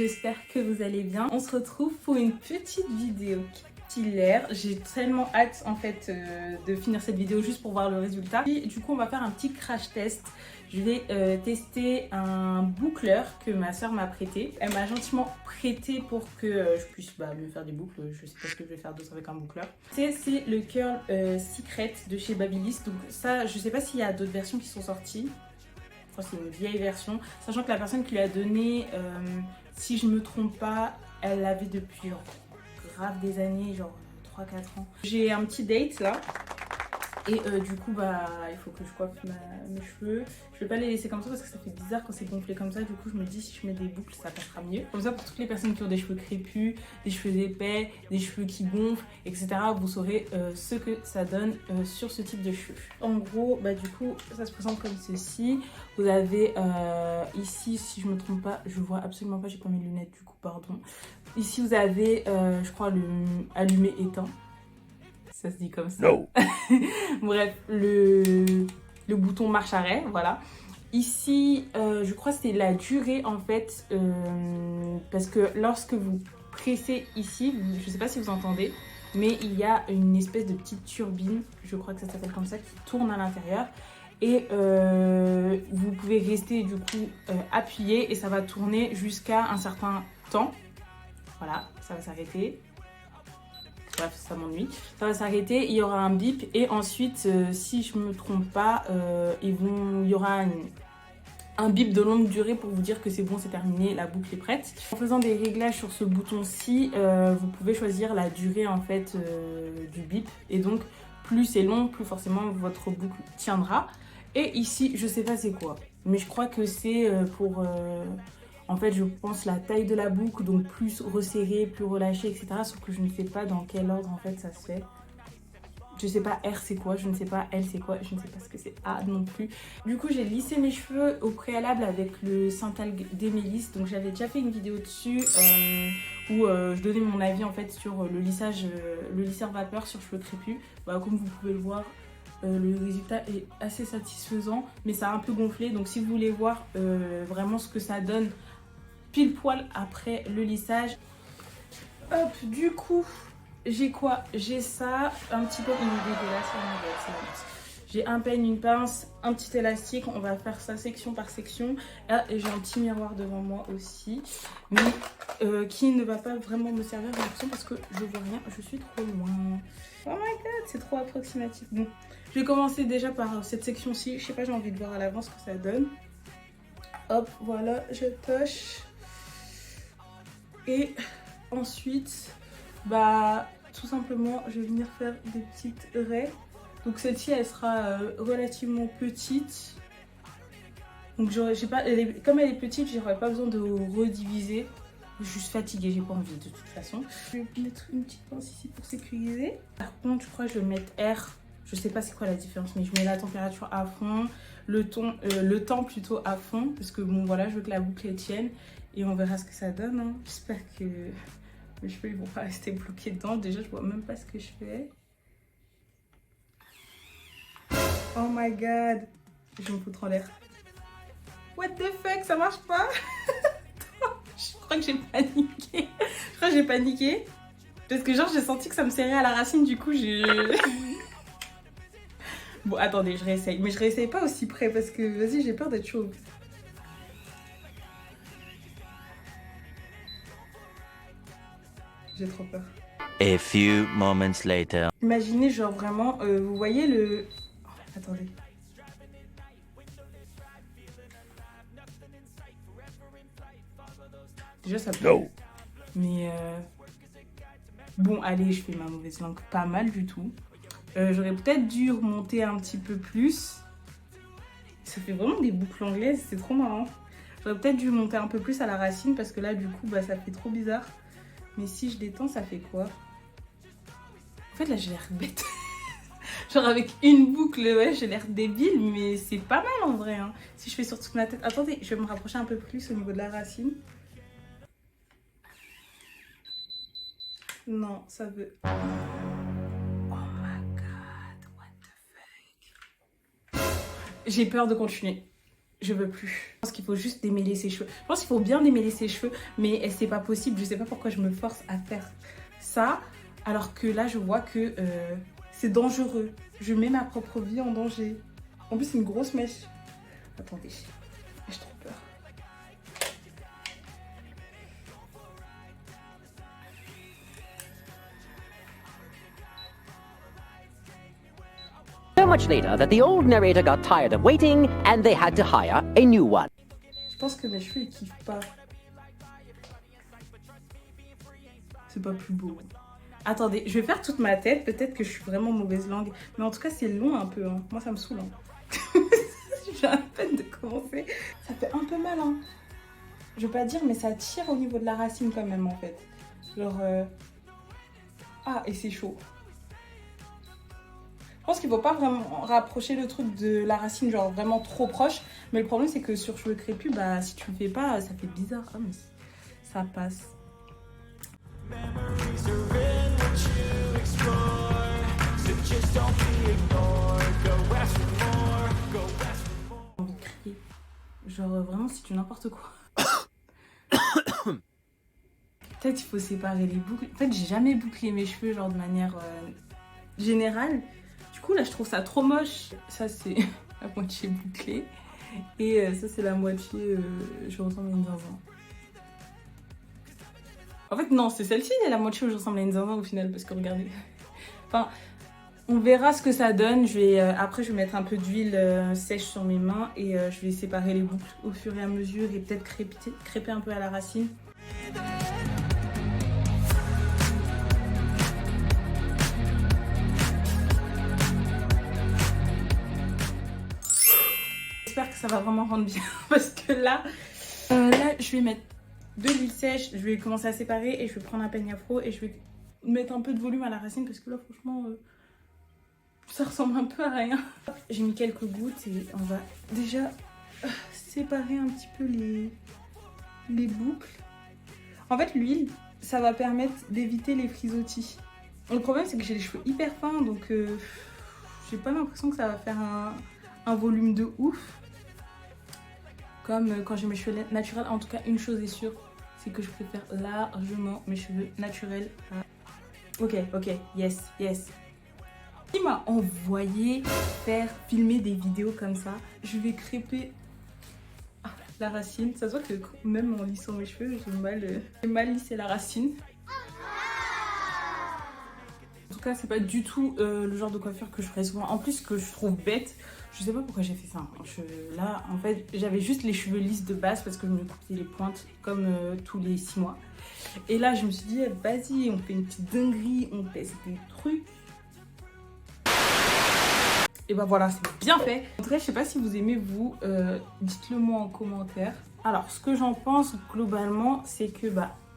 j'espère que vous allez bien. On se retrouve pour une petite vidéo capillaire. J'ai tellement hâte en fait de finir cette vidéo juste pour voir le résultat. Et du coup on va faire un petit crash test. Je vais tester un boucleur que ma soeur m'a prêté. Elle m'a gentiment prêté pour que je puisse me faire des boucles. Je sais pas ce que je vais faire d'autre avec un boucleur. C'est le Curl Secret de chez Babyliss. Donc ça, je sais pas s'il y a d'autres versions qui sont sorties. Enfin, c'est une vieille version, sachant que la personne qui lui a donné, si je me trompe pas, elle l'avait depuis grave des années, genre 3-4 ans. J'ai un petit date là. Et du coup il faut que je coiffe mes cheveux. Je vais pas les laisser comme ça parce que ça fait bizarre quand c'est gonflé comme ça. Du coup je me dis si je mets des boucles ça passera mieux. Comme ça pour toutes les personnes qui ont des cheveux crépus, des cheveux épais, des cheveux qui gonflent, etc. Vous saurez ce que ça donne sur ce type de cheveux. En gros du coup ça se présente comme ceci. Vous avez ici, si je me trompe pas, je vois absolument pas, j'ai pas mes lunettes du coup pardon. Ici vous avez je crois le allumé éteint. Ça se dit comme ça. No. Bref, le bouton marche arrêt, voilà. Ici, je crois que c'est la durée en fait, parce que lorsque vous pressez ici, je sais pas si vous entendez, mais il y a une espèce de petite turbine, je crois que ça s'appelle comme ça, qui tourne à l'intérieur. Et vous pouvez rester du coup appuyé et ça va tourner jusqu'à un certain temps. Voilà, ça va s'arrêter. Bref, ça m'ennuie. Ça va s'arrêter, il y aura un bip et ensuite, si je me trompe pas, il y aura un bip de longue durée pour vous dire que c'est bon, c'est terminé, la boucle est prête. En faisant des réglages sur ce bouton-ci, vous pouvez choisir la durée en fait du bip et donc plus c'est long, plus forcément votre boucle tiendra. Et ici, je sais pas c'est quoi, mais je crois que c'est pour... En fait, je pense la taille de la boucle, donc plus resserrée, plus relâchée, etc. Sauf que je ne sais pas dans quel ordre en fait ça se fait. Je sais pas R c'est quoi, je ne sais pas L c'est quoi, je ne sais pas ce que c'est A non plus. Du coup, j'ai lissé mes cheveux au préalable avec le Saint-Algue d'Emélis. Donc j'avais déjà fait une vidéo dessus où je donnais mon avis en fait sur le lissage, le lisseur vapeur sur cheveux crépus. Comme vous pouvez le voir, le résultat est assez satisfaisant, mais ça a un peu gonflé. Donc si vous voulez voir vraiment ce que ça donne pile poil après le lissage. Hop, du coup, j'ai quoi? J'ai ça, un petit peu, il est dégueulasse, j'ai un peigne, une pince, un petit élastique, on va faire ça section par section. Et j'ai un petit miroir devant moi aussi, mais qui ne va pas vraiment me servir d'option parce que je vois rien, je suis trop loin. Oh my god, c'est trop approximatif. Bon, je vais commencer déjà par cette section-ci, je sais pas, j'ai envie de voir à l'avance ce que ça donne. Hop, voilà, je touche. Et ensuite, tout simplement, je vais venir faire des petites raies. Donc celle-ci, elle sera relativement petite. Donc comme elle est petite, j'aurais pas besoin de rediviser. Je suis juste fatiguée, j'ai pas envie de toute façon. Je vais mettre une petite pince ici pour sécuriser. Par contre, je crois que je vais mettre R. Je sais pas c'est quoi la différence, mais je mets la température à fond, le temps plutôt à fond, parce que bon voilà, je veux que la boucle tienne. Et on verra ce que ça donne. Hein. J'espère que mes cheveux ils vont pas rester bloqués dedans. Déjà, je vois même pas ce que je fais. Oh my god. Je me foutre en l'air. What the fuck, ça marche pas. Je crois que j'ai paniqué. Je crois que j'ai paniqué. Parce que genre, j'ai senti que ça me serrait à la racine. Du coup, Bon, attendez, je réessaye. Mais je réessaye pas aussi près parce que, vas-y, j'ai peur d'être chauve. J'ai trop peur. A few moments later. Imaginez genre vraiment, vous voyez le... Oh, attendez. Déjà ça peut. No. Mais bon allez, je fais ma mauvaise langue pas mal du tout. J'aurais peut-être dû remonter un petit peu plus. Ça fait vraiment des boucles anglaises, c'est trop marrant. J'aurais peut-être dû monter un peu plus à la racine parce que là du coup ça fait trop bizarre. Mais si je détends, ça fait quoi? En fait, là, j'ai l'air bête. Genre, avec une boucle, ouais, j'ai l'air débile, mais c'est pas mal en vrai. Hein. Si je fais sur toute ma tête... Attendez, je vais me rapprocher un peu plus au niveau de la racine. Non, ça veut... Oh my god, what the fuck. J'ai peur de continuer. Je veux plus. Je pense qu'il faut juste démêler ses cheveux. Je pense qu'il faut bien démêler ses cheveux, mais c'est pas possible. Je sais pas pourquoi je me force à faire ça, alors que là, je vois que c'est dangereux. Je mets ma propre vie en danger. En plus, c'est une grosse mèche. Attendez, j'ai trop peur. So much later that the old narrator got tired of waiting and they had to hire a new one. Je pense que mes cheveux, ils kiffent pas. C'est pas plus beau. Attendez, je vais faire toute ma tête. Peut-être que je suis vraiment mauvaise langue. Mais en tout cas, c'est long un peu. Hein. Moi, ça me saoule. Hein. J'ai à peine de commencer. Ça fait un peu mal. Hein. Je veux pas dire, mais ça tire au niveau de la racine quand même, en fait. Genre... Ah, et c'est chaud. Je pense qu'il ne faut pas vraiment rapprocher le truc de la racine, genre vraiment trop proche. Mais le problème, c'est que sur cheveux crépus, bah, si tu le fais pas, ça fait bizarre. Ah, mais ça passe. J'ai envie de crier. Genre vraiment, c'est du n'importe quoi. Peut-être il faut séparer les boucles. En fait, j'ai jamais bouclé mes cheveux genre de manière générale. Du coup, là, je trouve ça trop moche. Ça, c'est la moitié bouclée. Et ça, c'est la moitié... je ressemble à une zinzin. En fait, non, c'est celle-ci, la moitié où je ressemble à une zinzin au final. Parce que regardez... Enfin, on verra ce que ça donne. Après, je vais mettre un peu d'huile sèche sur mes mains. Et je vais séparer les boucles au fur et à mesure. Et peut-être crêper un peu à la racine. J'espère que ça va vraiment rendre bien parce que là, je vais mettre de l'huile sèche, je vais commencer à séparer et je vais prendre un peigne afro et je vais mettre un peu de volume à la racine parce que là franchement ça ressemble un peu à rien. J'ai mis quelques gouttes et on va déjà séparer un petit peu les boucles. En fait l'huile ça va permettre d'éviter les frisottis. Le problème c'est que j'ai les cheveux hyper fins donc j'ai pas l'impression que ça va faire un volume de ouf. Comme quand j'ai mes cheveux naturels, en tout cas une chose est sûre, c'est que je préfère largement mes cheveux naturels. Ok, yes. Qui m'a envoyé filmer des vidéos comme ça. Je vais crêper la racine. Ça se voit que même en lissant mes cheveux, j'ai mal lissé la racine. En tout cas, c'est pas du tout le genre de coiffure que je ferais souvent. En plus, que je trouve bête. Je sais pas pourquoi j'ai fait ça. Là, en fait, j'avais juste les cheveux lisses de base parce que je me coupais les pointes comme tous les 6 mois. Et là, je me suis dit, vas-y, on fait une petite dinguerie, on teste des trucs. Et bah voilà, c'est bien fait. En tout cas, je sais pas si vous aimez, vous, dites-le moi en commentaire. Alors, ce que j'en pense globalement, c'est que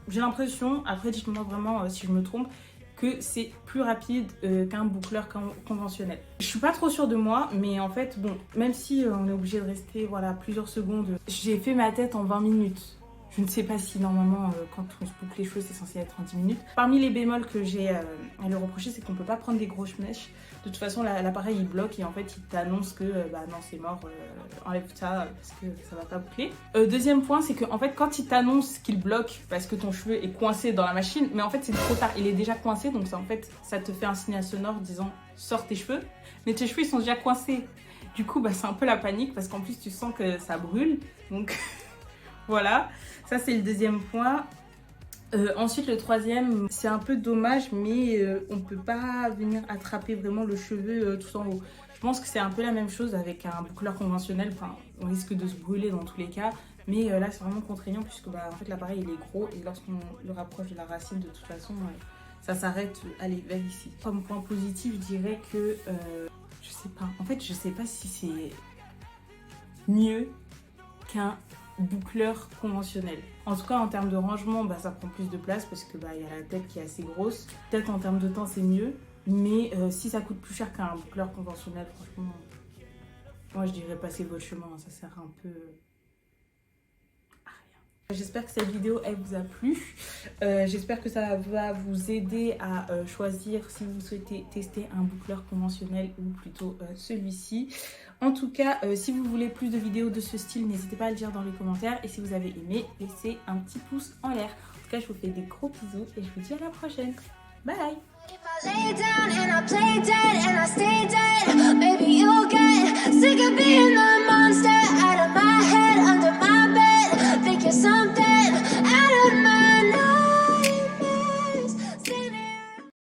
j'ai l'impression, après dites-moi vraiment si je me trompe, que c'est plus rapide qu'un boucleur conventionnel. Je suis pas trop sûre de moi, mais en fait, bon, même si on est obligé de rester plusieurs secondes, j'ai fait ma tête en 20 minutes. Je ne sais pas si normalement, quand on se boucle les cheveux, c'est censé être en 10 minutes. Parmi les bémols que j'ai à lui reprocher, c'est qu'on peut pas prendre des grosses mèches. De toute façon, l'appareil il bloque et en fait il t'annonce que non c'est mort, enlève ça parce que ça va pas boucler. Deuxième point, c'est que en fait quand il t'annonce qu'il bloque parce que ton cheveu est coincé dans la machine, mais en fait c'est trop tard, il est déjà coincé, donc ça, en fait ça te fait un signal sonore disant sors tes cheveux, mais tes cheveux ils sont déjà coincés. Du coup c'est un peu la panique parce qu'en plus tu sens que ça brûle, donc voilà, ça c'est le deuxième point. Ensuite le troisième, c'est un peu dommage mais on peut pas venir attraper vraiment le cheveu tout en haut. Je pense que c'est un peu la même chose avec un boucleur conventionnel, enfin on risque de se brûler dans tous les cas, mais là c'est vraiment contraignant puisque en fait l'appareil il est gros et lorsqu'on le rapproche de la racine de toute façon ça s'arrête, allez vers ici. Comme point positif je dirais que je sais pas, en fait je sais pas si c'est mieux qu'un boucleur conventionnel. En tout cas en termes de rangement ça prend plus de place parce que y a la tête qui est assez grosse. Peut-être en termes de temps c'est mieux, mais si ça coûte plus cher qu'un boucleur conventionnel, franchement moi je dirais passer votre chemin, ça sert un peu à rien. J'espère que cette vidéo elle vous a plu. J'espère que ça va vous aider à choisir si vous souhaitez tester un boucleur conventionnel ou plutôt celui-ci. En tout cas, si vous voulez plus de vidéos de ce style, n'hésitez pas à le dire dans les commentaires. Et si vous avez aimé, laissez un petit pouce en l'air. En tout cas, je vous fais des gros bisous et je vous dis à la prochaine. Bye!